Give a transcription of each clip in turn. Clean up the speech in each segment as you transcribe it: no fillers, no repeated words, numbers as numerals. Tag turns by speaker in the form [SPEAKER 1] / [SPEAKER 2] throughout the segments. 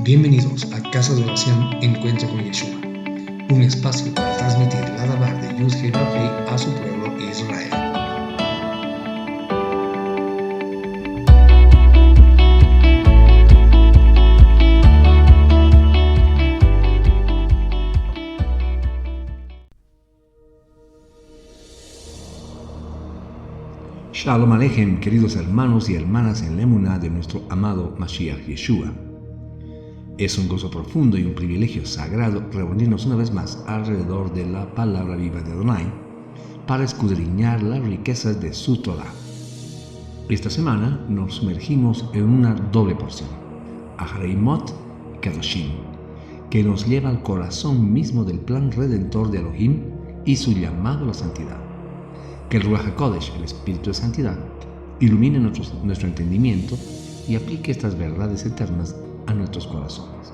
[SPEAKER 1] Bienvenidos a Casa de Oración Encuentro con Yeshua, un espacio para transmitir la Dabar de Yud-Heh Vav-Heh a su pueblo Israel.
[SPEAKER 2] Shalom Aleichem, queridos hermanos y hermanas en la emuná de nuestro amado Mashiach Yeshua. Es un gozo profundo y un privilegio sagrado reunirnos una vez más alrededor de la palabra viva de Adonai para escudriñar las riquezas de su Torah. Esta semana nos sumergimos en una doble porción, Aharei Mot y Kedoshim, que nos lleva al corazón mismo del plan redentor de Elohim y su llamado a la santidad. Que el Ruach HaKodesh, el Espíritu de Santidad, ilumine nuestro entendimiento y aplique estas verdades eternas a nuestros corazones.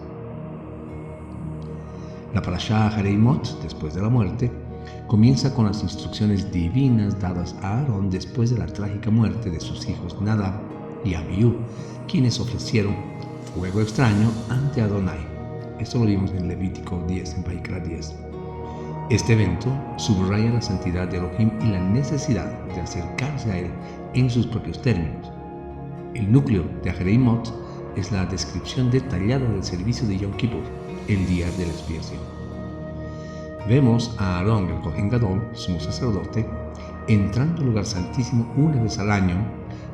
[SPEAKER 2] La parashá Aharei Mot, después de la muerte, comienza con las instrucciones divinas dadas a Aarón después de la trágica muerte de sus hijos Nadab y Abiú, quienes ofrecieron fuego extraño ante Adonai. Esto lo vimos en Levítico 10, en Vaikra 10. Este evento subraya la santidad de Elohim y la necesidad de acercarse a él en sus propios términos. El núcleo de Aharei Mot es la descripción detallada del servicio de Yom Kippur, el día de la expiación. Vemos a Aarón, el Kohen Gadol, sumo sacerdote, entrando al lugar santísimo una vez al año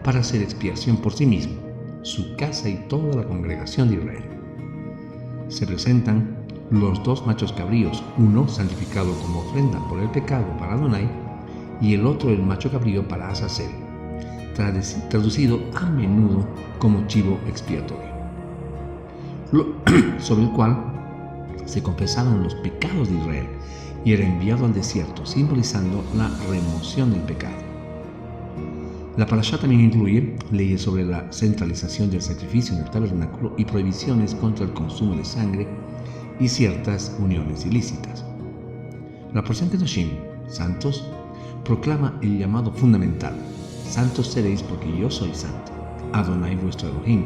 [SPEAKER 2] para hacer expiación por sí mismo, su casa y toda la congregación de Israel. Se presentan los dos machos cabríos, uno santificado como ofrenda por el pecado para Adonai y el otro el macho cabrío para Azazel, traducido a menudo como chivo expiatorio, sobre el cual se confesaban los pecados de Israel y era enviado al desierto, simbolizando la remoción del pecado. La parashá también incluye leyes sobre la centralización del sacrificio en el tabernáculo y prohibiciones contra el consumo de sangre y ciertas uniones ilícitas. La porción Kedoshim, santos, proclama el llamado fundamental: santos seréis porque yo soy santo, Adonai vuestro Elohim.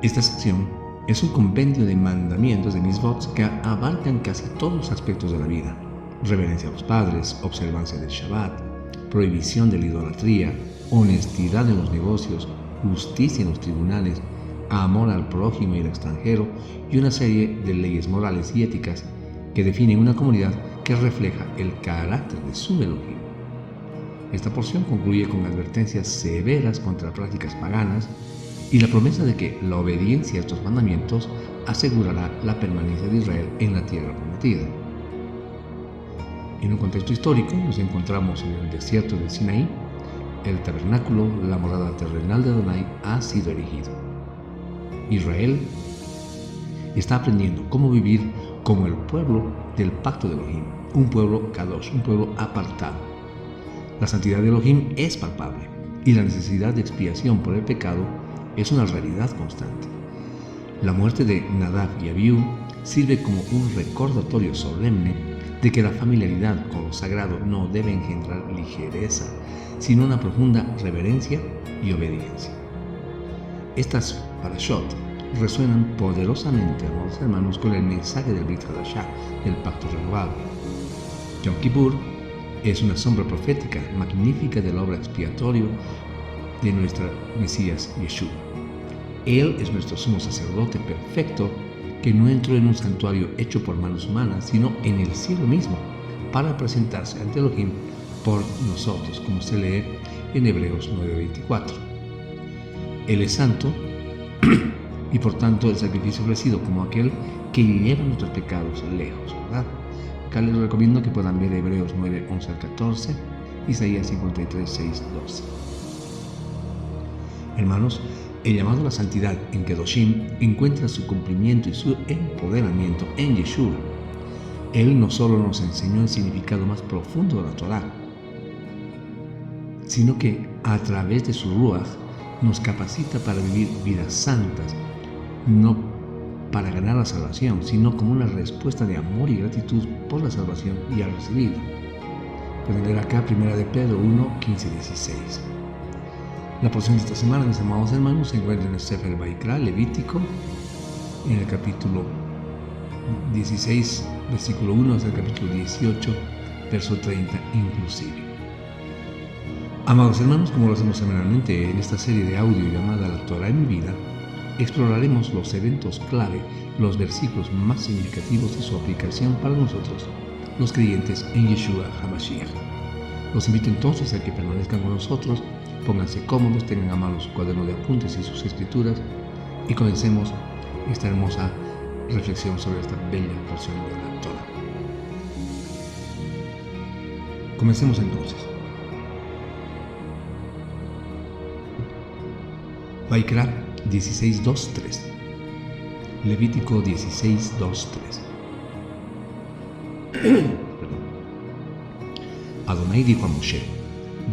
[SPEAKER 2] Esta sección es un compendio de mandamientos de mitzvot que abarcan casi todos los aspectos de la vida: reverencia a los padres, observancia del Shabbat, prohibición de la idolatría, honestidad en los negocios, justicia en los tribunales, amor al prójimo y al extranjero, y una serie de leyes morales y éticas que definen una comunidad que refleja el carácter de su Elohim. Esta porción concluye con advertencias severas contra prácticas paganas y la promesa de que la obediencia a estos mandamientos asegurará la permanencia de Israel en la tierra prometida. En un contexto histórico nos encontramos en el desierto del Sinaí. El tabernáculo, la morada terrenal de Adonai, ha sido erigido. Israel está aprendiendo cómo vivir como el pueblo del pacto de Elohim, un pueblo kadosh, un pueblo apartado. La santidad de Elohim es palpable y la necesidad de expiación por el pecado es una realidad constante. La muerte de Nadab y Abiú sirve como un recordatorio solemne de que la familiaridad con lo sagrado no debe engendrar ligereza, sino una profunda reverencia y obediencia. Estas parashot resuenan poderosamente, amados hermanos, con el mensaje del Brit Hadashah, del pacto renovado. Yom Kippur es una sombra profética magnífica de la obra expiatoria de nuestro Mesías Yeshua. Él es nuestro sumo sacerdote perfecto que no entró en un santuario hecho por manos humanas, sino en el cielo mismo, para presentarse ante Elohim por nosotros, como se lee en Hebreos 9:24. Él es santo y por tanto el sacrificio ofrecido como aquel que lleva nuestros pecados lejos, ¿verdad? Acá les recomiendo que puedan ver Hebreos 9:11 al 14, Isaías 53:6-12. Hermanos, el llamado a la santidad en Kedoshim encuentra su cumplimiento y su empoderamiento en Yeshua. Él no solo nos enseñó el significado más profundo de la Torah, sino que a través de su Ruach nos capacita para vivir vidas santas, no para ganar la salvación, sino como una respuesta de amor y gratitud por la salvación ya recibida. Pueden leer acá 1 de Pedro 1:15-16. La porción de esta semana, mis amados hermanos, se encuentra en el Sefer Vaikra, Levítico, en el capítulo 16, versículo 1 hasta el capítulo 18, verso 30 inclusive. Amados hermanos, como lo hacemos semanalmente en esta serie de audio llamada La Torah en mi vida, exploraremos los eventos clave, los versículos más significativos de su aplicación para nosotros, los creyentes en Yeshua HaMashiach. Los invito entonces a que permanezcan con nosotros, pónganse cómodos, tengan a mano su cuaderno de apuntes y sus escrituras y comencemos esta hermosa reflexión sobre esta bella porción de la Torah. Comencemos entonces. Vaikra 16:2-3. Levítico 16:2-3. Adonai dijo a Moshe: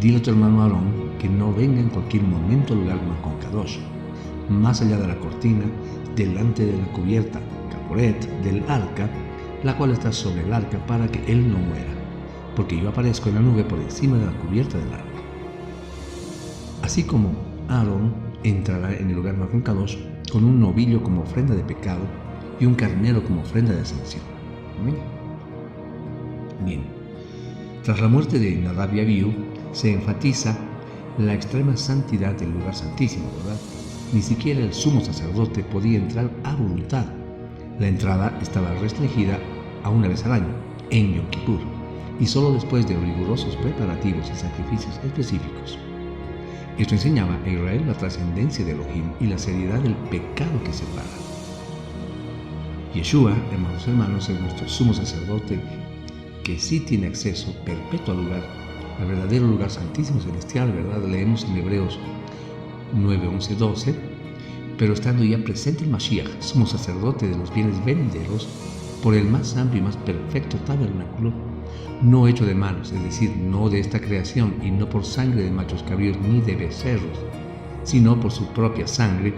[SPEAKER 2] dile a tu hermano Aarón que no venga en cualquier momento al lugar Makon Kadosh, más allá de la cortina, delante de la cubierta Kaporet del arca, la cual está sobre el arca, para que él no muera, porque yo aparezco en la nube por encima de la cubierta del arca. Así como Aarón entrará en el lugar Makon Kadosh con un novillo como ofrenda de pecado y un carnero como ofrenda de ascensión. Bien. Tras la muerte de Nadab y Abiú, se enfatiza la extrema santidad del lugar santísimo, ¿verdad? Ni siquiera el sumo sacerdote podía entrar a voluntad. La entrada estaba restringida a una vez al año, en Yom Kippur, y solo después de rigurosos preparativos y sacrificios específicos. Esto enseñaba a Israel la trascendencia de Elohim y la seriedad del pecado que separa. Yeshua, hermanos, es nuestro sumo sacerdote que sí tiene acceso perpetuo al lugar, al verdadero lugar santísimo celestial, ¿verdad? Leemos en Hebreos 9, 11, 12, pero estando ya presente el Mashiach, sumo sacerdote de los bienes venideros, por el más amplio y más perfecto tabernáculo, no hecho de manos, es decir, no de esta creación y no por sangre de machos cabríos ni de becerros, sino por su propia sangre,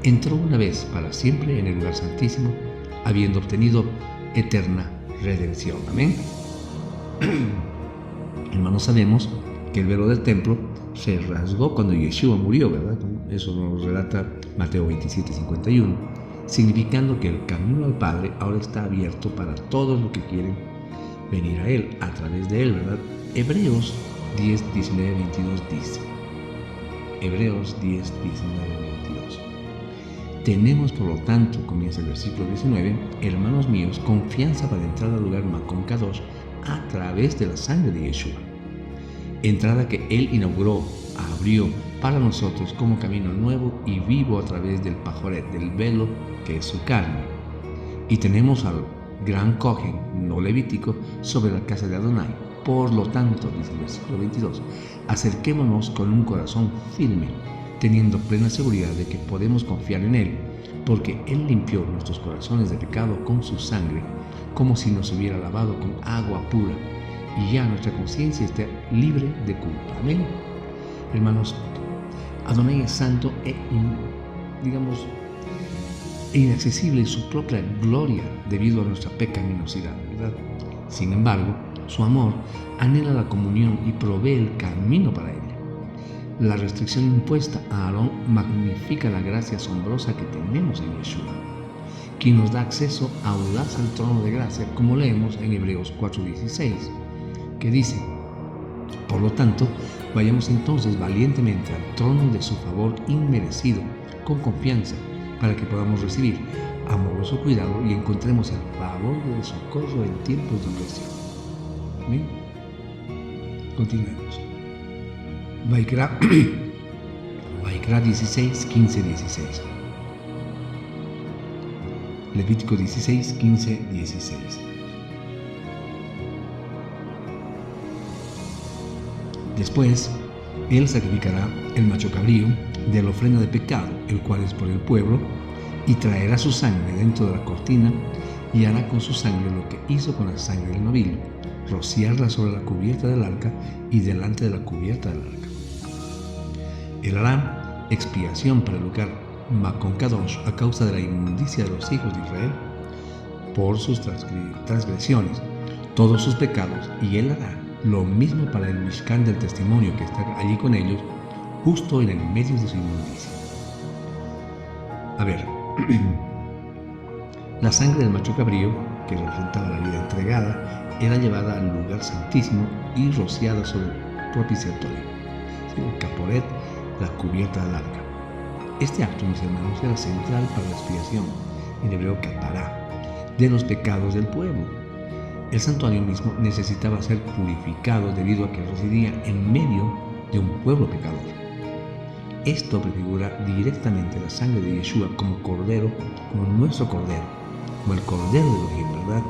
[SPEAKER 2] entró una vez para siempre en el lugar santísimo, habiendo obtenido eterna redención. Amén. Hermanos, sabemos que el velo del templo se rasgó cuando Yeshua murió, ¿verdad? Eso nos relata Mateo 27, 51, significando que el camino al Padre ahora está abierto para todos los que quieren venir a Él, a través de Él, ¿verdad? Hebreos 10, 19, 22 dice. Hebreos 10, 19, 22. Tenemos, por lo tanto, comienza el versículo 19, hermanos míos, confianza para entrar al lugar Makon Kadosh a través de la sangre de Yeshua. Entrada que Él inauguró, abrió para nosotros como camino nuevo y vivo a través del pajoret, del velo que es su carne. Y tenemos al gran Cohen, no levítico, sobre la casa de Adonai. Por lo tanto, dice el versículo 22, acerquémonos con un corazón firme, teniendo plena seguridad de que podemos confiar en Él, porque Él limpió nuestros corazones de pecado con su sangre, como si nos hubiera lavado con agua pura, y ya nuestra conciencia está libre de culpa. Amén. Hermanos, Adonai es santo e inaccesible en su propia gloria debido a nuestra pecaminosidad, ¿verdad? Sin embargo, su amor anhela la comunión y provee el camino para ella. La restricción impuesta a Aarón magnifica la gracia asombrosa que tenemos en Yeshua, quien nos da acceso audaz al trono de gracia, como leemos en Hebreos 4:16, que dice: por lo tanto, vayamos entonces valientemente al trono de su favor inmerecido, con confianza, para que podamos recibir amoroso cuidado y encontremos el favor de socorro en tiempos de opresión. Amén. Continuemos. Vaikra 16, 15, 16. Levítico 16, 15, 16. Después, él sacrificará el macho cabrío de la ofrenda de pecado, el cual es por el pueblo, y traerá su sangre dentro de la cortina y hará con su sangre lo que hizo con la sangre del novillo, rociarla sobre la cubierta del arca y delante de la cubierta del arca. Él hará expiación para el lugar Makon Kadosh a causa de la inmundicia de los hijos de Israel por sus transgresiones, todos sus pecados, y él hará lo mismo para el Mishkan del testimonio que está allí con ellos, justo en el medio de su inmundicia. A ver, la sangre del macho cabrío, que representaba la vida entregada, era llevada al lugar santísimo y rociada sobre el propiciatorio, el caporet, la cubierta del arca. Este acto, mis hermanos, era central para la expiación, en hebreo capará, de los pecados del pueblo. El santuario mismo necesitaba ser purificado debido a que residía en medio de un pueblo pecador. Esto prefigura directamente la sangre de Yeshua como cordero, como nuestro cordero, como el cordero de Elohim, ¿verdad?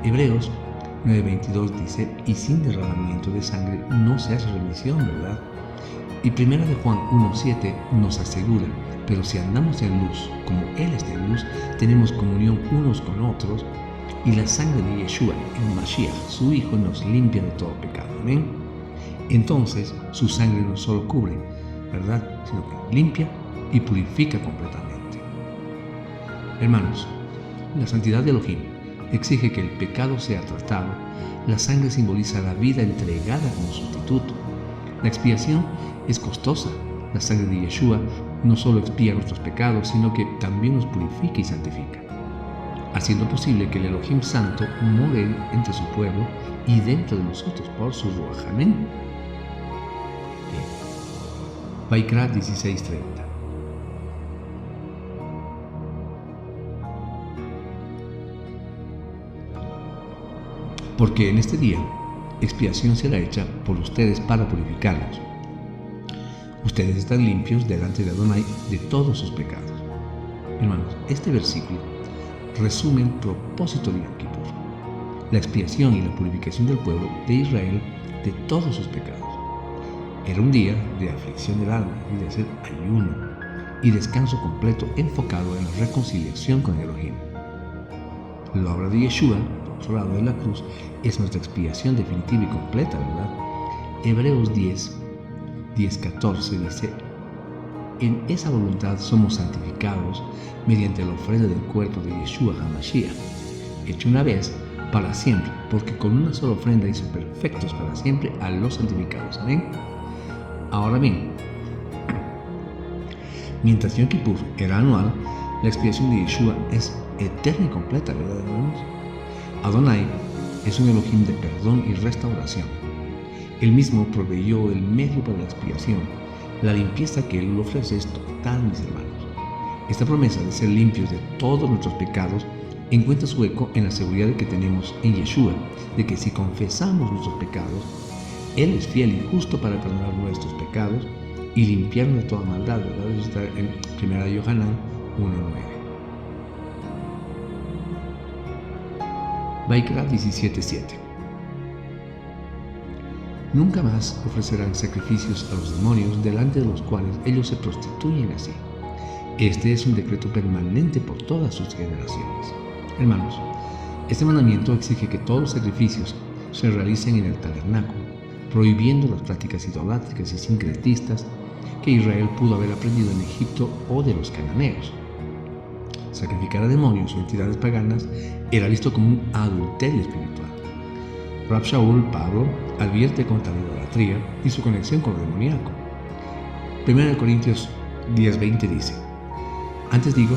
[SPEAKER 2] Hebreos 9:22 dice, y sin derramamiento de sangre no se hace remisión, ¿verdad? Y 1 de Juan 1:7 nos asegura, pero si andamos en luz, como Él está en luz, tenemos comunión unos con otros, y la sangre de Yeshua, el Mashiach, su Hijo, nos limpia de todo pecado. ¿Amén? Entonces, su sangre no solo cubre, ¿verdad?, sino que limpia y purifica completamente. Hermanos, la santidad de Elohim exige que el pecado sea tratado. La sangre simboliza la vida entregada como sustituto. La expiación es costosa. La sangre de Yeshua no solo expía nuestros pecados, sino que también nos purifica y santifica, haciendo posible que el Elohim Santo more entre su pueblo y dentro de nosotros por su Ruach. Amén. Vaikra 16:30. Porque en este día expiación será hecha por ustedes para purificarlos. Ustedes están limpios delante de Adonai de todos sus pecados. Hermanos, este versículo resume el propósito de Yom Kippur, la expiación y la purificación del pueblo de Israel de todos sus pecados. Era un día de aflicción del alma y de hacer ayuno y descanso completo enfocado en la reconciliación con Elohim. La obra de Yeshua, por otro lado de la cruz, es nuestra expiación definitiva y completa, ¿verdad? Hebreos 10:14 dice, en esa voluntad somos santificados mediante la ofrenda del cuerpo de Yeshua HaMashiach, hecho una vez para siempre, porque con una sola ofrenda hizo perfectos para siempre a los santificados. Amén. Ahora bien, mientras Yom Kippur era anual, la expiación de Yeshua es eterna y completa, ¿verdad, hermanos? Adonai es un Elohim de perdón y restauración. Él mismo proveyó el medio para la expiación. La limpieza que Él ofrece es total, mis hermanos. Esta promesa de ser limpios de todos nuestros pecados encuentra su eco en la seguridad que tenemos en Yeshua, de que si confesamos nuestros pecados, Él es fiel y justo para perdonar nuestros pecados y limpiarnos de toda maldad, ¿verdad? Eso está en 1 de Yohanan 1:9. Vaikra 17:7. Nunca más ofrecerán sacrificios a los demonios delante de los cuales ellos se prostituyen así. Este es un decreto permanente por todas sus generaciones. Hermanos, este mandamiento exige que todos los sacrificios se realicen en el tabernáculo, prohibiendo las prácticas idolátricas y sincretistas que Israel pudo haber aprendido en Egipto o de los cananeos. Sacrificar a demonios o entidades paganas era visto como un adulterio espiritual. Rab Shaul, Pablo, advierte contra la idolatría y su conexión con lo demoníaco. 1 Corintios 10:20 dice, antes digo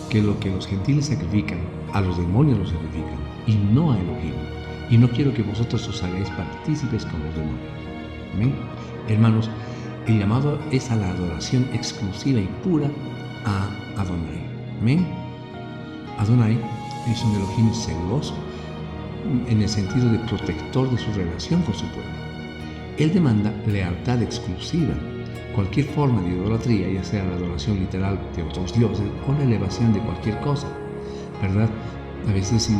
[SPEAKER 2] que lo que los gentiles sacrifican, a los demonios los sacrifican, y no a Elohim, y no quiero que vosotros os hagáis partícipes con los demonios. ¿Amén? Hermanos, el llamado es a la adoración exclusiva y pura a Adonai. ¿Amén? Adonai es un Elohim celoso, en el sentido de protector de su relación con su pueblo. Él demanda lealtad exclusiva. Cualquier forma de idolatría, ya sea la adoración literal de otros dioses o la elevación de cualquier cosa, ¿verdad? A veces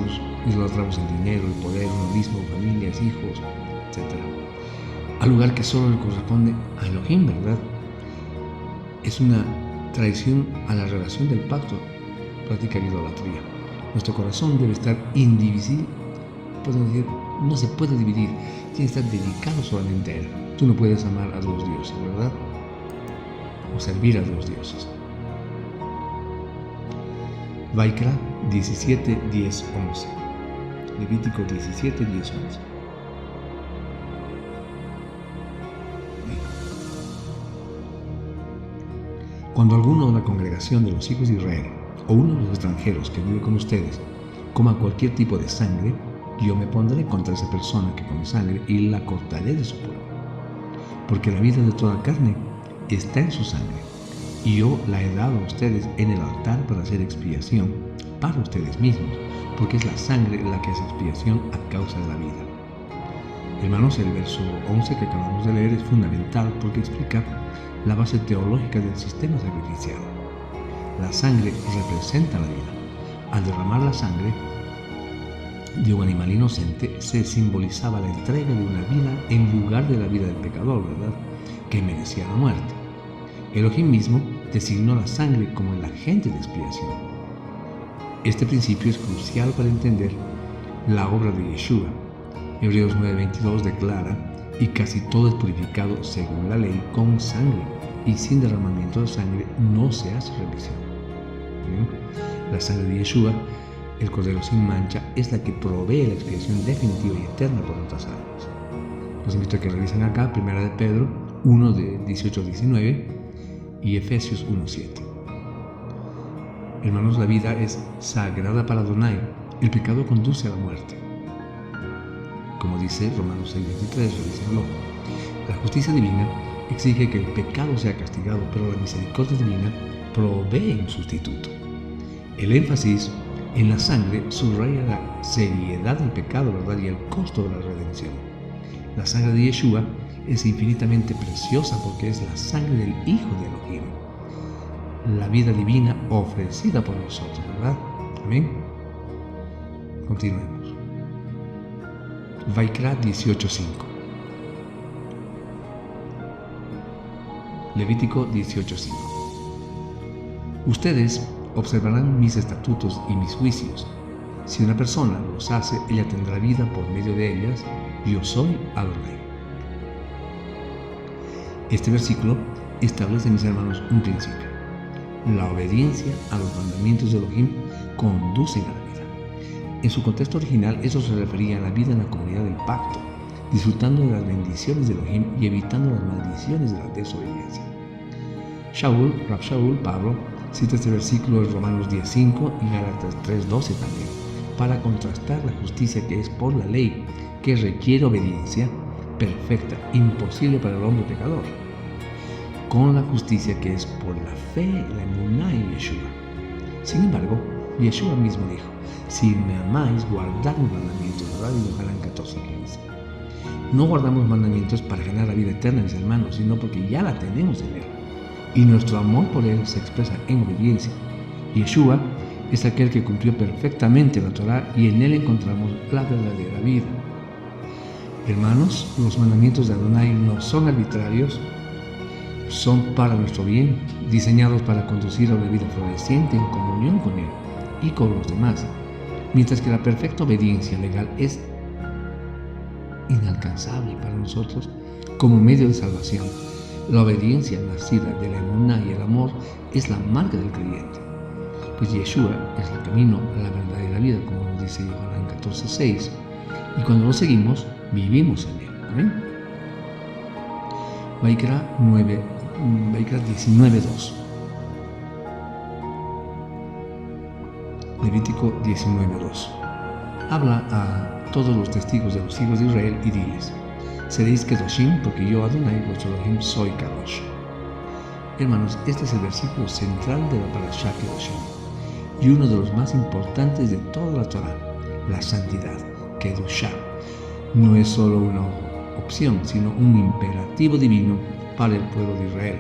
[SPEAKER 2] idolatramos el dinero, el poder, uno mismo, familias, hijos, etc. Al lugar que solo le corresponde a Elohim, ¿verdad? Es una traición a la relación del pacto, practicar idolatría. Nuestro corazón debe estar indivisible. Podemos decir, no se puede dividir, tiene que estar dedicado solamente a Él. Tú no puedes amar a dos dioses, ¿verdad? O servir a dos dioses. Vaikra 17:10-11. Levítico 17:10-11. Cuando alguno de la congregación de los hijos de Israel o uno de los extranjeros que vive con ustedes coma cualquier tipo de sangre, yo me pondré contra esa persona que come sangre y la cortaré de su pueblo. Porque la vida de toda carne está en su sangre, y yo la he dado a ustedes en el altar para hacer expiación para ustedes mismos, porque es la sangre la que hace expiación a causa de la vida. Hermanos, el verso 11 que acabamos de leer es fundamental porque explica la base teológica del sistema sacrificial. La sangre representa la vida. Al derramar la sangre de un animal inocente se simbolizaba la entrega de una vida en lugar de la vida del pecador, ¿verdad?, que merecía la muerte. Elohim mismo designó la sangre como el agente de expiación. Este principio es crucial para entender la obra de Yeshua. Hebreos 9:22 declara: y casi todo es purificado según la ley con sangre, y sin derramamiento de sangre no se hace remisión. La sangre de Yeshua, el Cordero sin mancha, es la que provee la expiación definitiva y eterna por nuestras almas. Los invito a que revisen acá 1 de Pedro 1 de 18 a 19 y Efesios 1:7. Hermanos, la vida es sagrada para Adonai. El pecado conduce a la muerte. Como dice Romanos 6:23, revísenlo. La justicia divina exige que el pecado sea castigado, pero la misericordia divina provee un sustituto. El énfasis en la sangre subraya la seriedad del pecado, ¿verdad?, y el costo de la redención. La sangre de Yeshua es infinitamente preciosa porque es la sangre del Hijo de Elohim, la vida divina ofrecida por nosotros, ¿verdad? Amén. Continuemos. Vaikra 18:5. Levítico 18:5. Ustedes observarán mis estatutos y mis juicios. Si una persona los hace, ella tendrá vida por medio de ellas. Yo soy Adonai. Este versículo establece, mis hermanos, un principio. La obediencia a los mandamientos de Elohim conducen a la vida. En su contexto original, eso se refería a la vida en la comunidad del pacto, disfrutando de las bendiciones de Elohim y evitando las maldiciones de la desobediencia. Rab Shaul, Pablo, cita este versículo en Romanos 10:5 y Gálatas 3:12 también, para contrastar la justicia que es por la ley, que requiere obediencia perfecta, imposible para el hombre pecador, con la justicia que es por la fe, la emuná en Yeshua. Sin embargo, Yeshua mismo dijo: si me amáis, guardad mis mandamientos, ¿verdad? En Juan 14:15. No guardamos mandamientos para ganar la vida eterna, mis hermanos, sino porque ya la tenemos en Él. Y nuestro amor por Él se expresa en obediencia. Yeshua es aquel que cumplió perfectamente la Torá y en Él encontramos la verdadera vida. Hermanos, los mandamientos de Adonai no son arbitrarios, son para nuestro bien, diseñados para conducir a una vida floreciente en comunión con Él y con los demás, mientras que la perfecta obediencia legal es inalcanzable para nosotros como medio de salvación. La obediencia nacida de la emuná y el amor es la marca del creyente, pues Yeshua es el camino, la verdad y la vida, como nos dice Juan 14:6, y cuando lo seguimos, vivimos en Él. Amén. Vaikra 19:2. Levítico 19:2. Habla a todos los testigos de los hijos de Israel y diles: seréis Kedoshim, porque yo, Adonai, vuestro Elohim, soy Kadosh. Hermanos, este es el versículo central de la Parashá Kedoshim y uno de los más importantes de toda la Torá, la santidad, Kedoshá. No es solo una opción, sino un imperativo divino para el pueblo de Israel.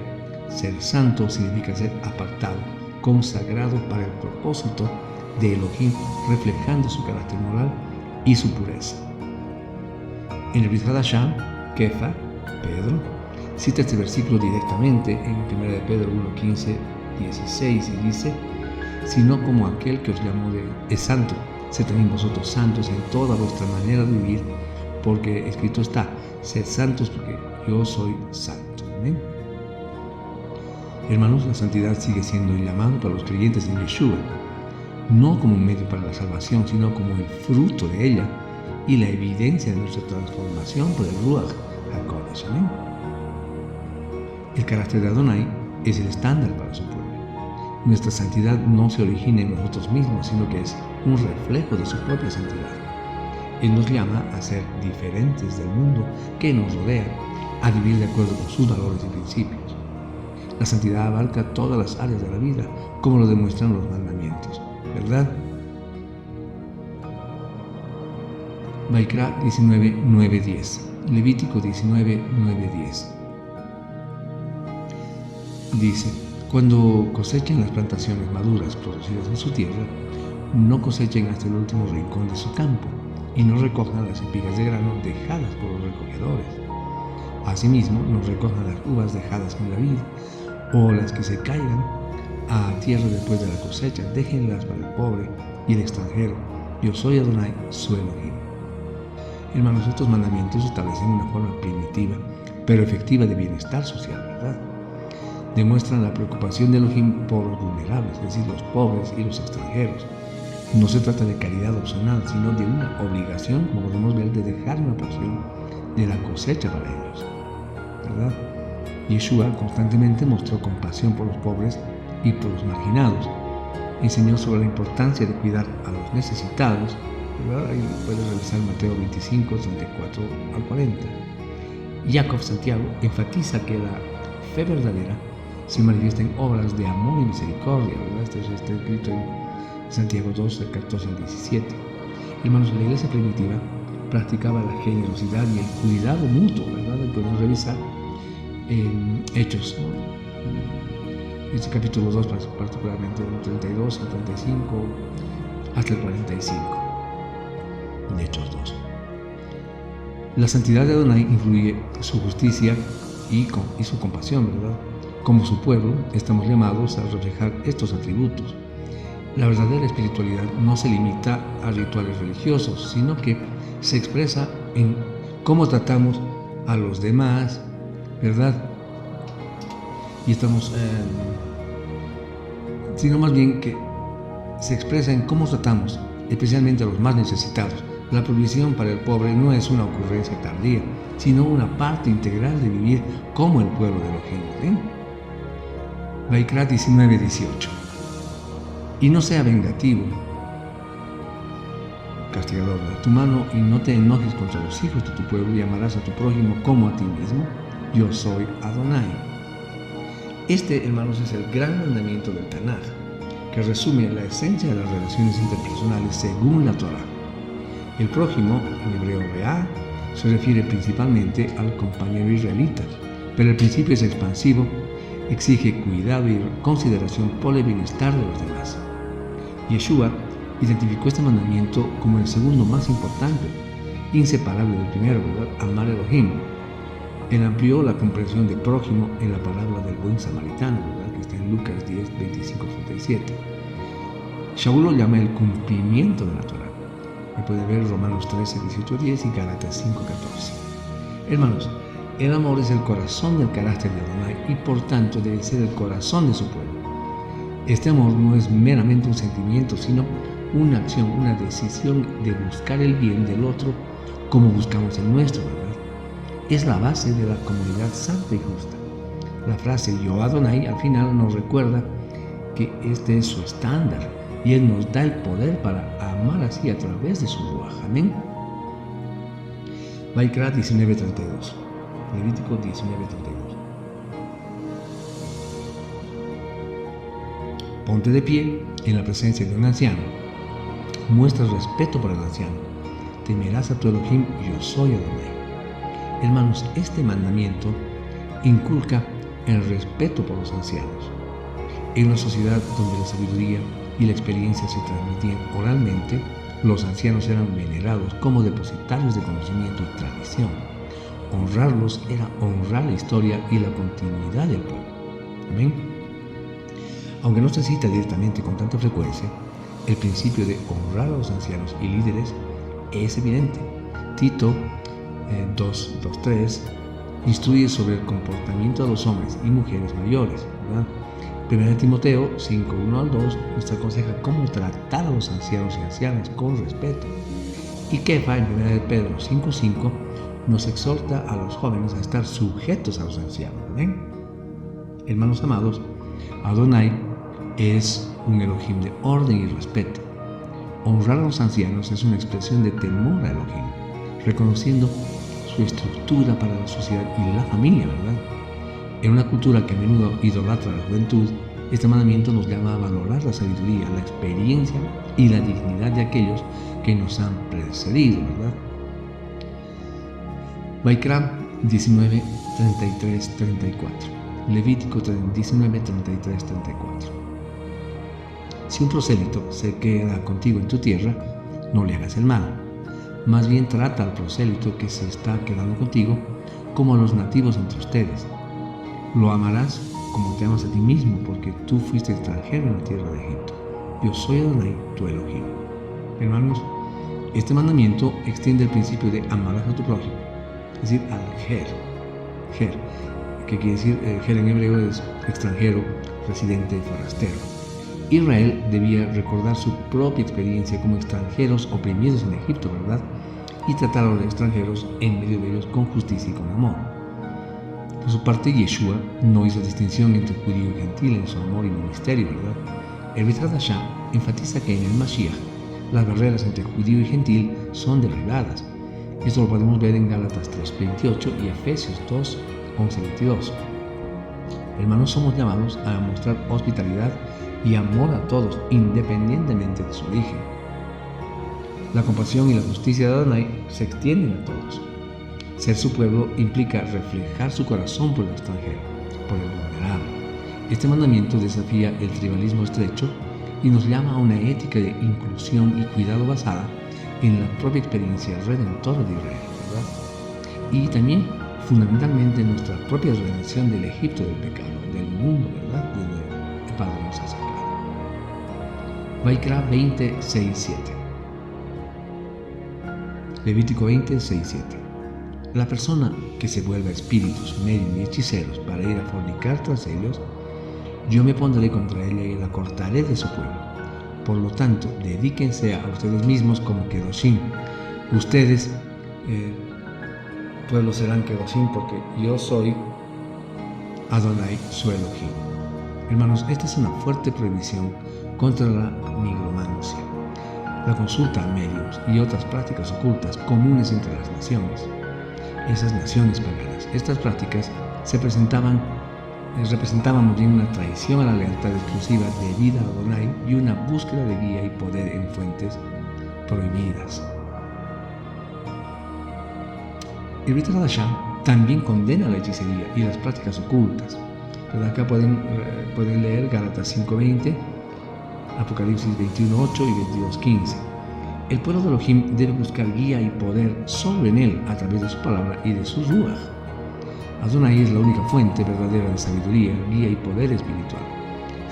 [SPEAKER 2] Ser santo significa ser apartado, consagrado para el propósito de Elohim, reflejando su carácter moral y su pureza. En el Brit Hadashah, Kefa, Pedro, cita este versículo directamente en 1 de Pedro 1:15-16 y dice: sino como aquel que os llamó es santo, sed también vosotros santos en toda vuestra manera de vivir, porque escrito está: sed santos porque yo soy santo. Amén. Hermanos, la santidad sigue siendo el llamado para los creyentes en Yeshua, no como un medio para la salvación, sino como el fruto de ella y la evidencia de nuestra transformación por el Ruach HaKodesh. Amén. El carácter de Adonai es el estándar para su pueblo. Nuestra santidad no se origina en nosotros mismos, sino que es un reflejo de su propia santidad. Él nos llama a ser diferentes del mundo que nos rodea, a vivir de acuerdo con sus valores y principios. La santidad abarca todas las áreas de la vida, como lo demuestran los mandamientos, ¿verdad? Vaikra 19, 9, 10. Levítico 19, 9, 10. Dice: cuando cosechen las plantaciones maduras producidas en su tierra, no cosechen hasta el último rincón de su campo, y no recojan las espigas de grano dejadas por los recogedores. Asimismo, no recojan las uvas dejadas en la vid, o las que se caigan a tierra después de la cosecha. Déjenlas para el pobre y el extranjero. Yo soy Adonai, su Elohim. Hermanos, estos mandamientos establecen una forma primitiva, pero efectiva de bienestar social, ¿verdad? Demuestran la preocupación de Elohim por los vulnerables, es decir, los pobres y los extranjeros. No se trata de caridad opcional, sino de una obligación, como podemos ver, de dejar una porción de la cosecha para ellos, ¿verdad? Yeshua constantemente mostró compasión por los pobres y por los marginados. Enseñó sobre la importancia de cuidar a los necesitados, ¿verdad? Ahí puedes revisar Mateo 25, 34 al 40. Jacob Santiago enfatiza que la fe verdadera se manifiesta en obras de amor y misericordia, ¿verdad? Esto está escrito en Santiago 2, del 14 al 17. Hermanos, la iglesia primitiva practicaba la generosidad y el cuidado mutuo, ¿verdad? Podemos revisar en Hechos, ¿no? Este capítulo 2 particularmente, del 32 al 35 hasta el 45, en Hechos 2. La santidad de Adonai incluye su justicia y su compasión, ¿verdad? Como su pueblo, estamos llamados a reflejar estos atributos. La verdadera espiritualidad no se limita a rituales religiosos, sino que se expresa en cómo tratamos a los demás, ¿verdad? Y sino más bien que se expresa en cómo tratamos especialmente a los más necesitados. La provisión para el pobre no es una ocurrencia tardía, sino una parte integral de vivir como el pueblo de Elohim. Vaikra 19, 18. Y no sea vengativo, castigador de tu mano, y no te enojes contra los hijos de tu pueblo, y amarás a tu prójimo como a ti mismo. Yo soy Adonai. Este, hermanos, es el gran mandamiento del Tanaj, que resume la esencia de las relaciones interpersonales según la Torah. El prójimo, en hebreo reá, se refiere principalmente al compañero israelita, pero el principio es expansivo, exige cuidado y consideración por el bienestar de los demás. Yeshua identificó este mandamiento como el segundo más importante, inseparable del primero, ¿verdad? Amar a Elohim. Él amplió la comprensión de prójimo en la parábola del buen samaritano, ¿verdad? Que está en Lucas 10, 25, 37. Shaul lo llama el cumplimiento de la Torah. Y puede ver Romanos 13, 18, 10 y Gálatas 5, 14. Hermanos, el amor es el corazón del carácter de Adonai y por tanto debe ser el corazón de su pueblo. Este amor no es meramente un sentimiento, sino una acción, una decisión de buscar el bien del otro como buscamos el nuestro, ¿verdad? Es la base de la comunidad santa y justa. La frase Yo Adonai al final nos recuerda que este es su estándar y Él nos da el poder para amar así a través de su ruaj. Amén. Vaikra 19:32. Levítico 19:32. Ponte de pie en la presencia de un anciano. Muestra respeto por el anciano. Temerás a tu Elohim, yo soy Adonai. Hermanos, este mandamiento inculca el respeto por los ancianos. En una sociedad donde la sabiduría y la experiencia se transmitían oralmente, los ancianos eran venerados como depositarios de conocimiento y tradición. Honrarlos era honrar la historia y la continuidad del pueblo. Amén. Aunque no se cita directamente con tanta frecuencia, el principio de honrar a los ancianos y líderes es evidente. Tito 2:3 instruye sobre el comportamiento de los hombres y mujeres mayores, ¿verdad? 1 Timoteo 5:1 al 2 nos aconseja cómo tratar a los ancianos y ancianas con respeto. Y Kefa en 1 Pedro 5:5 nos exhorta a los jóvenes a estar sujetos a los ancianos. ¿Amén? Hermanos amados, Adonai es un Elohim de orden y respeto. Honrar a los ancianos es una expresión de temor a Elohim, reconociendo su estructura para la sociedad y la familia, ¿verdad? En una cultura que a menudo idolatra a la juventud, este mandamiento nos llama a valorar la sabiduría, la experiencia y la dignidad de aquellos que nos han precedido, ¿verdad? Vaikra 19, 33, 34. Levítico 19, 33, 34. Si un prosélito se queda contigo en tu tierra, no le hagas el mal. Más bien trata al prosélito que se está quedando contigo como a los nativos entre ustedes. Lo amarás como te amas a ti mismo, porque tú fuiste extranjero en la tierra de Egipto. Yo soy Adonai, tu Elohim. Hermanos, este mandamiento extiende el principio de amarás a tu prójimo, es decir, al Ger, que quiere decir, Ger en hebreo es extranjero, residente, forastero. Israel debía recordar su propia experiencia como extranjeros oprimidos en Egipto, ¿verdad? Y tratar a los extranjeros en medio de ellos con justicia y con amor. Por su parte, Yeshua no hizo distinción entre judío y gentil en su amor y ministerio, ¿verdad? El Brit Hadashah enfatiza que en el Mashiach las barreras entre judío y gentil son derribadas. Esto lo podemos ver en Gálatas 3:28 y Efesios 2:11-22. Hermanos, somos llamados a mostrar hospitalidad y amor a todos, independientemente de su origen. La compasión y la justicia de Adonai se extienden a todos. Ser su pueblo implica reflejar su corazón por el extranjero, por el vulnerable. Este mandamiento desafía el tribalismo estrecho y nos llama a una ética de inclusión y cuidado basada en la propia experiencia redentora de Israel, ¿verdad? Y también, fundamentalmente, nuestra propia redención del Egipto del pecado, del mundo, ¿verdad? Donde el Padre nos ha sacado. Vaikra 20:6-7. Levítico 20:6-7. La persona que se vuelva espíritus, medios y hechiceros para ir a fornicar tras ellos, yo me pondré contra ella y la cortaré de su pueblo. Por lo tanto, dedíquense a ustedes mismos como Kedoshim. Ustedes, pueblos, serán Kedoshim, porque yo soy Adonai, su Elohim. Hermanos, esta es una fuerte prohibición contra la nigromancia, la consulta a medios y otras prácticas ocultas comunes entre las naciones. Esas naciones paganas, estas prácticas representaban más bien una traición a la lealtad exclusiva debida a Adonai y una búsqueda de guía y poder en fuentes prohibidas. El Brit Hadashah también condena la hechicería y las prácticas ocultas. Pero acá pueden leer Gálatas 5:20, Apocalipsis 21:8 y 22:15. El pueblo de Elohim debe buscar guía y poder sobre él a través de su palabra y de su ruach. Adonai es la única fuente verdadera de sabiduría, guía y poder espiritual.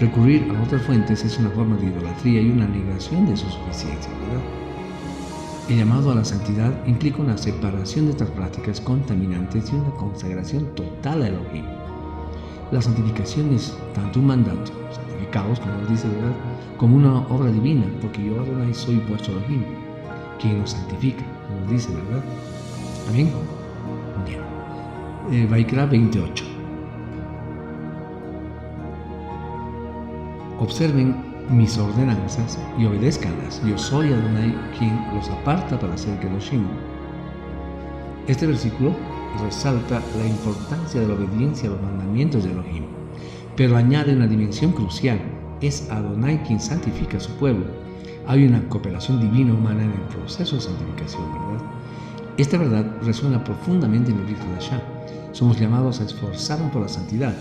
[SPEAKER 2] Recurrir a otras fuentes es una forma de idolatría y una negación de su suficiencia, ¿verdad? El llamado a la santidad implica una separación de estas prácticas contaminantes y una consagración total a Elohim. La santificación es tanto un mandato, santificados, como nos dice, ¿verdad?, como una obra divina, porque yo, Adonai, soy vuestro Elohim, quien nos santifica, como nos dice, ¿verdad? Amén. Bien. Vaikra 28. Observen mis ordenanzas y obedézcanlas. Yo soy Adonai, quien los aparta para ser Kedoshim. Este versículo resalta la importancia de la obediencia a los mandamientos de Elohim, pero añade una dimensión crucial. Es Adonai quien santifica a su pueblo. Hay una cooperación divina humana en el proceso de santificación, ¿verdad? Esta verdad resuena profundamente en el Brit Hadashah. Somos llamados a esforzarnos por la santidad,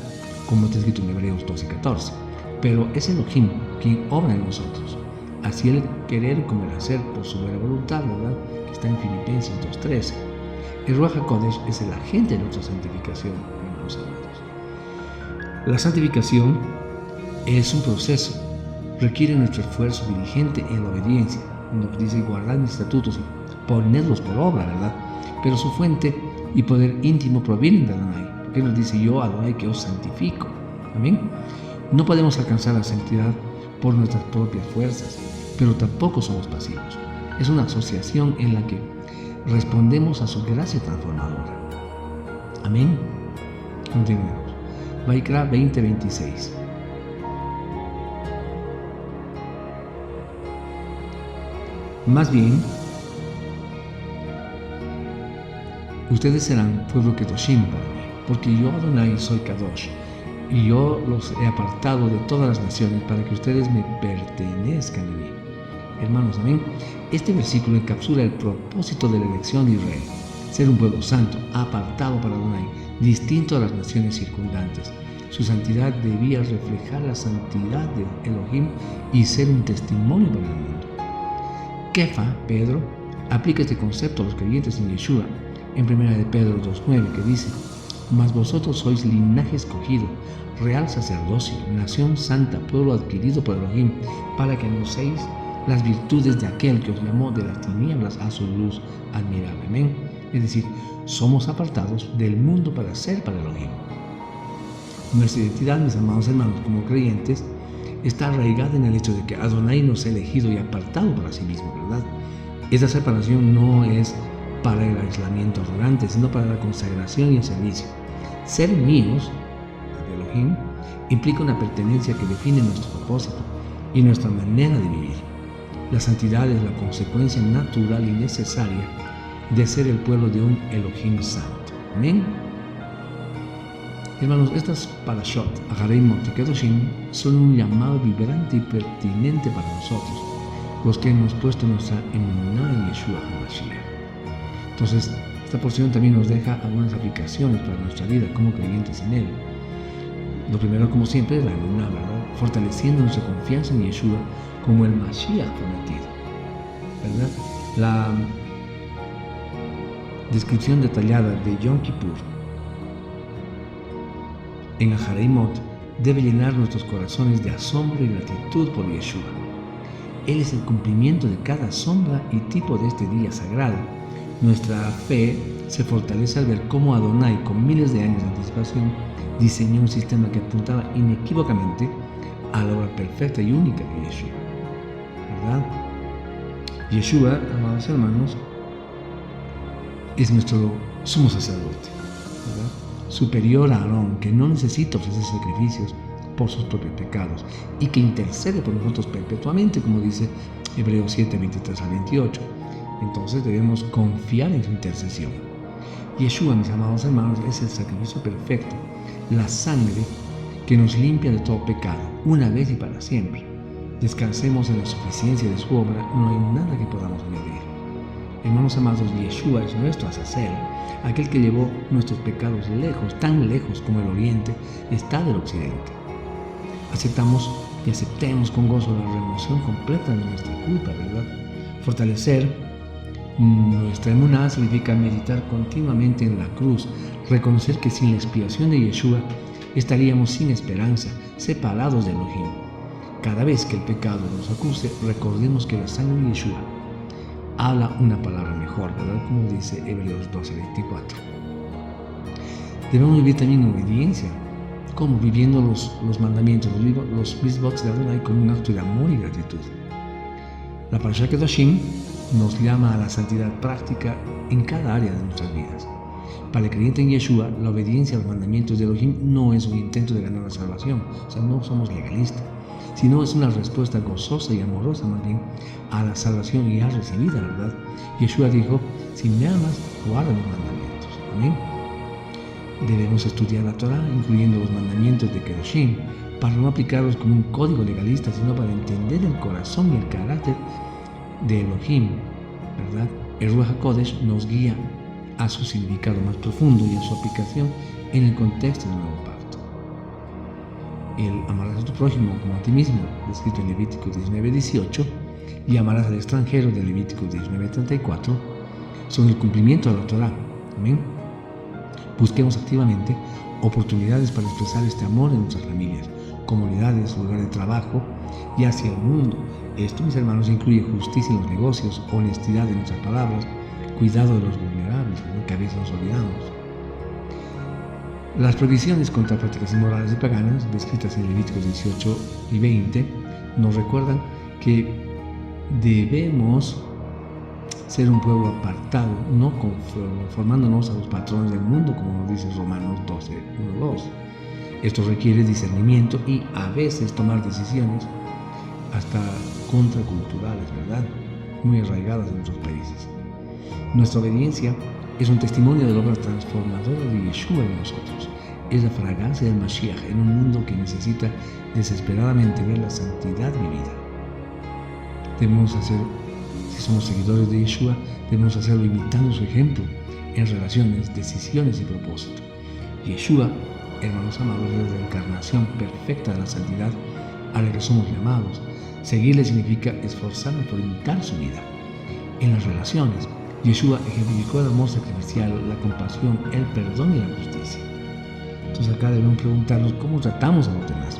[SPEAKER 2] como está escrito en Hebreos 12:14. Pero es Elohim quien obra en nosotros. Así el querer como el hacer por su buena voluntad, ¿verdad?, que está en Filipenses 2:13. El Ruach HaKodesh es el agente de nuestra santificación, hermanos amados. La santificación es un proceso, requiere nuestro esfuerzo diligente en la obediencia. Nos dice guardar mis estatutos y ponerlos por obra, ¿verdad? Pero su fuente y poder íntimo provienen de Adonai, porque nos dice yo, Adonai, que os santifico. Amén. No podemos alcanzar la santidad por nuestras propias fuerzas, pero tampoco somos pasivos. Es una asociación en la que respondemos a su gracia transformadora. Amén. Continuemos. Vaikra 20:26. Más bien, ustedes serán pueblo Kedoshim para mí, porque yo Adonai soy Kadosh, y yo los he apartado de todas las naciones para que ustedes me pertenezcan a mí. Hermanos, amén. Este versículo encapsula el propósito de la elección de Israel: ser un pueblo santo, apartado para Adonai, distinto a las naciones circundantes. Su santidad debía reflejar la santidad de Elohim y ser un testimonio para el mundo. Kefa, Pedro, aplica este concepto a los creyentes en Yeshua en 1 de Pedro 2:9, que dice: mas vosotros sois linaje escogido, real sacerdocio, nación santa, pueblo adquirido por Elohim, para que anunciéis las virtudes de aquel que os llamó de las tinieblas a su luz admirable. Amén. Es decir, somos apartados del mundo para ser para Elohim. Nuestra identidad, mis amados hermanos, como creyentes, está arraigada en el hecho de que Adonai nos ha elegido y apartado para sí mismo, ¿verdad? Esta separación no es para el aislamiento arrogante, sino para la consagración y el servicio. Ser míos de Elohim implica una pertenencia que define nuestro propósito y nuestra manera de vivir. La santidad es la consecuencia natural y necesaria de ser el pueblo de un Elohim santo. Amén. Hermanos, estas parashot, Acharei Mot y Kedoshim, son un llamado vibrante y pertinente para nosotros, los que hemos puesto nuestra emuná en Yeshua HaMashiach. Entonces, esta porción también nos deja algunas aplicaciones para nuestra vida como creyentes en Él. Lo primero, como siempre, es la emuná, ¿verdad? Fortaleciendo nuestra confianza en Yeshua como el Mashiach prometido, ¿verdad? La descripción detallada de Yom Kippur en Acharei Mot debe llenar nuestros corazones de asombro y gratitud por Yeshua. Él es el cumplimiento de cada sombra y tipo de este día sagrado. Nuestra fe se fortalece al ver cómo Adonai, con miles de años de anticipación, diseñó un sistema que apuntaba inequívocamente a la obra perfecta y única de Yeshua, ¿verdad? Yeshua, amados hermanos, es nuestro sumo sacerdote, ¿verdad? Superior a Aarón, que no necesita ofrecer sacrificios por sus propios pecados y que intercede por nosotros perpetuamente, como dice Hebreos 7:23-28. Entonces debemos confiar en su intercesión. Yeshua, mis amados hermanos, es el sacrificio perfecto, la sangre que nos limpia de todo pecado, una vez y para siempre. Descansemos en la suficiencia de su obra, no hay nada que podamos añadir. Hermanos amados, Yeshua es nuestro azazel, aquel que llevó nuestros pecados lejos, tan lejos como el oriente está del occidente. Aceptamos y aceptemos con gozo la remoción completa de nuestra culpa, ¿verdad? Fortalecer nuestra emuná significa meditar continuamente en la cruz, reconocer que sin la expiación de Yeshua estaríamos sin esperanza, separados de Elohim. Cada vez que el pecado nos acuse, recordemos que la sangre de Yeshua habla una palabra mejor, ¿verdad? Como dice Hebreos 12:24. Debemos vivir también en obediencia, como viviendo los mandamientos, los mitzvot de Adonai con un acto de amor y gratitud. La Parashat Kedoshim nos llama a la santidad práctica en cada área de nuestras vidas. Para el creyente en Yeshua, la obediencia a los mandamientos de Elohim no es un intento de ganar la salvación, o sea, no somos legalistas, sino es una respuesta gozosa y amorosa más bien a la salvación ya recibida, ¿verdad? Yeshua dijo: si me amas, guarda los mandamientos. Amén. Debemos estudiar la Torah, incluyendo los mandamientos de Kedoshim, para no aplicarlos como un código legalista, sino para entender el corazón y el carácter de Elohim, ¿verdad? El Ruach HaKodesh nos guía a su significado más profundo y a su aplicación en el contexto del nuevo pacto. El amarás a tu prójimo como a ti mismo, descrito en Levítico 19:18, y amarás al extranjero de Levítico 19:34, son el cumplimiento de la Torah. Amén. Busquemos activamente oportunidades para expresar este amor en nuestras familias, comunidades, lugar de trabajo y hacia el mundo. Esto, mis hermanos, incluye justicia en los negocios, honestidad en nuestras palabras, cuidado de los vulnerables, que a veces nos olvidamos. Las prohibiciones contra prácticas inmorales y paganas, descritas en Levíticos 18 y 20, nos recuerdan que debemos ser un pueblo apartado, no conformándonos a los patrones del mundo, como nos dice Romanos 12:1-2. Esto requiere discernimiento y a veces tomar decisiones hasta contraculturales, ¿verdad? Muy arraigadas en nuestros países. Nuestra obediencia es un testimonio de la obra transformadora de Yeshua en nosotros. Es la fragancia del Mashiach en un mundo que necesita desesperadamente ver la santidad vivida. Debemos hacer, si somos seguidores de Yeshua, debemos hacerlo imitando su ejemplo en relaciones, decisiones y propósito. Yeshua, hermanos amados, es la encarnación perfecta de la santidad a la que somos llamados. Seguirle significa esforzarnos por imitar su vida. En las relaciones, Yeshua ejemplificó el amor sacrificial, la compasión, el perdón y la justicia. Entonces acá debemos preguntarnos cómo tratamos a los demás,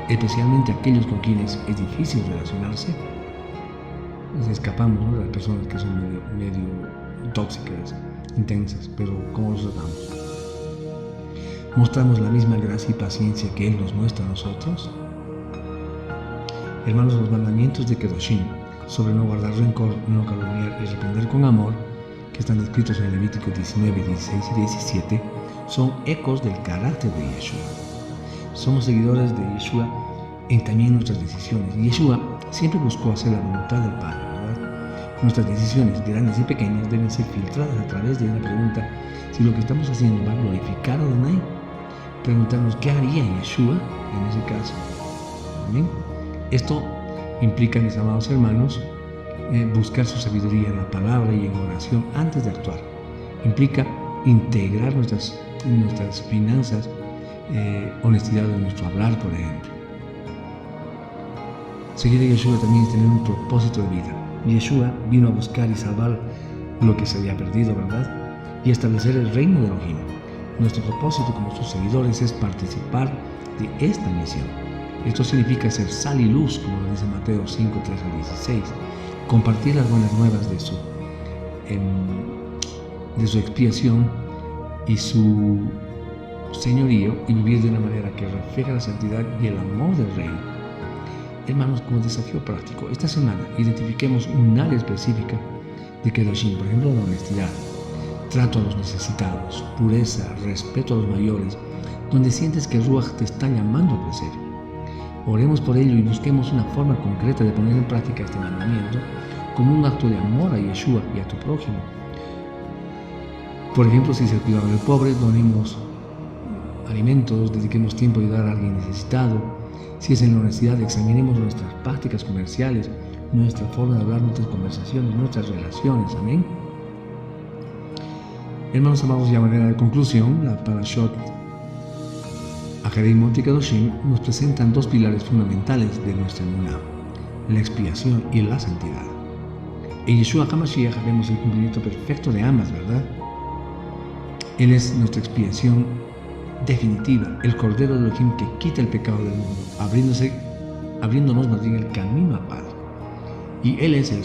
[SPEAKER 2] especialmente a aquellos con quienes es difícil relacionarse. Nos escapamos, ¿no?, de las personas que son medio tóxicas, intensas, pero ¿cómo los tratamos? ¿Mostramos la misma gracia y paciencia que Él nos muestra a nosotros? Hermanos, los mandamientos de Kedoshim sobre no guardar rencor, no calumniar y reprender con amor, que están descritos en Levítico 19, 16 y 17, son ecos del carácter de Yeshua. Somos seguidores de Yeshua en también nuestras decisiones. Yeshua siempre buscó hacer la voluntad del Padre, ¿verdad? Nuestras decisiones, grandes y pequeñas, deben ser filtradas a través de una pregunta: si lo que estamos haciendo va a glorificar a Adonai. Preguntarnos qué haría Yeshua en ese caso. ¿Amén? Esto implica, mis amados hermanos, buscar su sabiduría en la palabra y en oración antes de actuar. Implica integrar nuestras finanzas, honestidad en nuestro hablar, por ejemplo. Seguir a Yeshua también es tener un propósito de vida. Yeshua vino a buscar y salvar lo que se había perdido, ¿verdad? Y establecer el reino de Elohim. Nuestro propósito como sus seguidores es participar de esta misión. Esto significa ser sal y luz, como lo dice Mateo 5, 3 al 16. Compartir las buenas nuevas de su expiación y su señorío, y vivir de una manera que refleja la santidad y el amor del reino. Hermanos, como desafío práctico, esta semana identifiquemos un área específica de Kedoshim, por ejemplo, la honestidad, trato a los necesitados, pureza, respeto a los mayores, donde sientes que el Ruach te está llamando a crecer. Oremos por ello y busquemos una forma concreta de poner en práctica este mandamiento como un acto de amor a Yeshua y a tu prójimo. Por ejemplo, si es el cuidado del pobre, donemos alimentos, dediquemos tiempo a ayudar a alguien necesitado. Si es en la honestidad, examinemos nuestras prácticas comerciales, nuestra forma de hablar, nuestras conversaciones, nuestras relaciones. Amén. Hermanos amados, ya a manera de conclusión, la Parashot Ahareimot y Kedoshim nos presentan dos pilares fundamentales de nuestra emuná: la expiación y la santidad. En Yeshua HaMashiach vemos el cumplimiento perfecto de ambas, ¿verdad? Él es nuestra expiación definitiva, el Cordero de Elohim que quita el pecado del mundo, abriéndonos más bien el camino al Padre. Y Él es el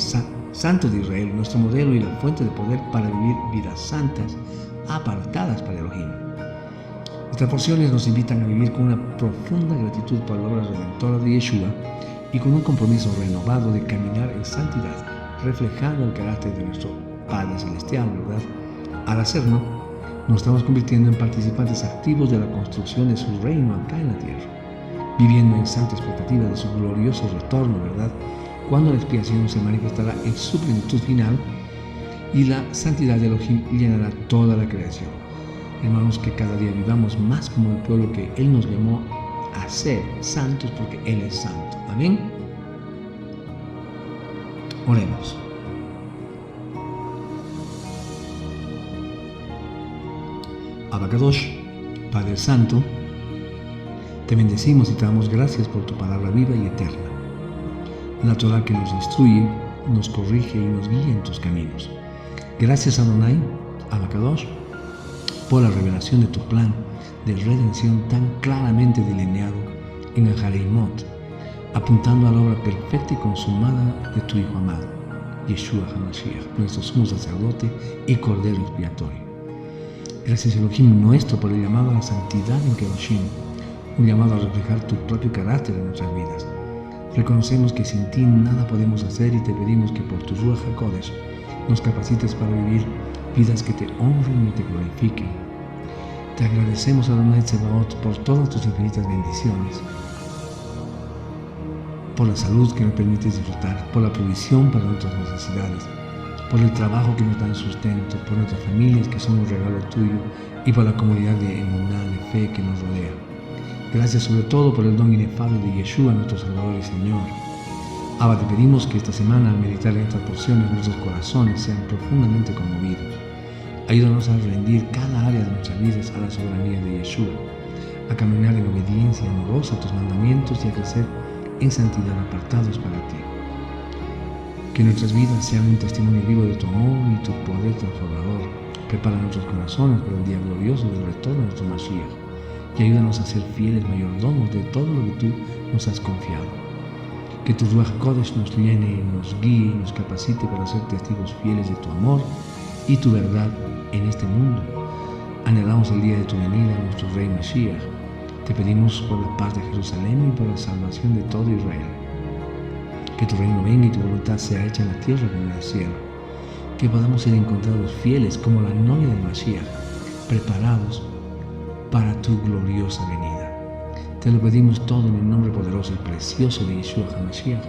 [SPEAKER 2] Santo de Israel, nuestro modelo y la fuente de poder para vivir vidas santas, apartadas para Elohim. Estas porciones nos invitan a vivir con una profunda gratitud por la obra redentora de Yeshua y con un compromiso renovado de caminar en santidad, reflejando el carácter de nuestro Padre Celestial, ¿verdad? Al hacerlo, nos estamos convirtiendo en participantes activos de la construcción de su reino acá en la tierra, viviendo en santa expectativa de su glorioso retorno, ¿verdad?, cuando la expiación se manifestará en su plenitud final y la santidad de Elohim llenará toda la creación. Hermanos, que cada día vivamos más como el pueblo que Él nos llamó a ser santos, porque Él es santo. Amén. Oremos. Abba Kadosh, Padre Santo, te bendecimos y te damos gracias por tu palabra viva y eterna, la Torah que nos instruye, nos corrige y nos guía en tus caminos. Gracias a Adonai, Abba Kadosh, por la revelación de tu plan de redención tan claramente delineado en Ahareimot, apuntando a la obra perfecta y consumada de tu Hijo amado, Yeshua HaMashiach, nuestro sumo sacerdote y Cordero expiatorio. Gracias Elohim nuestro por el llamado a la santidad en Kedoshim, un llamado a reflejar tu propio carácter en nuestras vidas. Reconocemos que sin ti nada podemos hacer y te pedimos que por tu Ruach HaKodesh nos capacites para vivir vidas que te honren y te glorifiquen. Te agradecemos, Adonai Tsebaot, por todas tus infinitas bendiciones, por la salud que nos permites disfrutar, por la provisión para nuestras necesidades, por el trabajo que nos da sustento, por nuestras familias que son un regalo tuyo y por la comunidad de emuná, de fe que nos rodea. Gracias sobre todo por el don inefable de Yeshua, nuestro Salvador y Señor. Abba, te pedimos que esta semana, al meditar en estas porciones, nuestros corazones sean profundamente conmovidos. Ayúdanos a rendir cada área de nuestras vidas a la soberanía de Yeshua, a caminar en obediencia amorosa a tus mandamientos y a crecer en santidad apartados para ti. Que nuestras vidas sean un testimonio vivo de tu amor y tu poder transformador. Prepara nuestros corazones para el día glorioso del retorno de nuestro Mashiach y ayúdanos a ser fieles mayordomos de todo lo que tú nos has confiado. Que tu Ruach Kodesh nos llene, nos guíe y nos capacite para ser testigos fieles de tu amor y tu verdad en este mundo. Anhelamos el día de tu venida, nuestro Rey Mashiach. Te pedimos por la paz de Jerusalén y por la salvación de todo Israel. Que tu reino venga y tu voluntad sea hecha en la tierra como en el cielo. Que podamos ser encontrados fieles como la novia del Mashiach, preparados para tu gloriosa venida. Te lo pedimos todo en el nombre poderoso y precioso de Yeshua HaMashiach.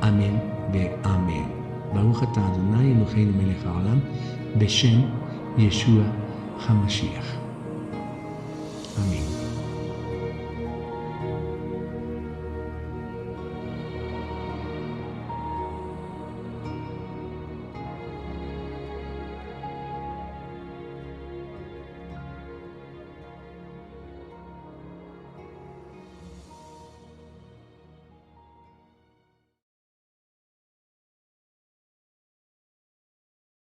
[SPEAKER 2] Amén, ve amén. Baruch atah Adonai Eloheinu melech haolam, beshem Yeshua HaMashiach. Amén.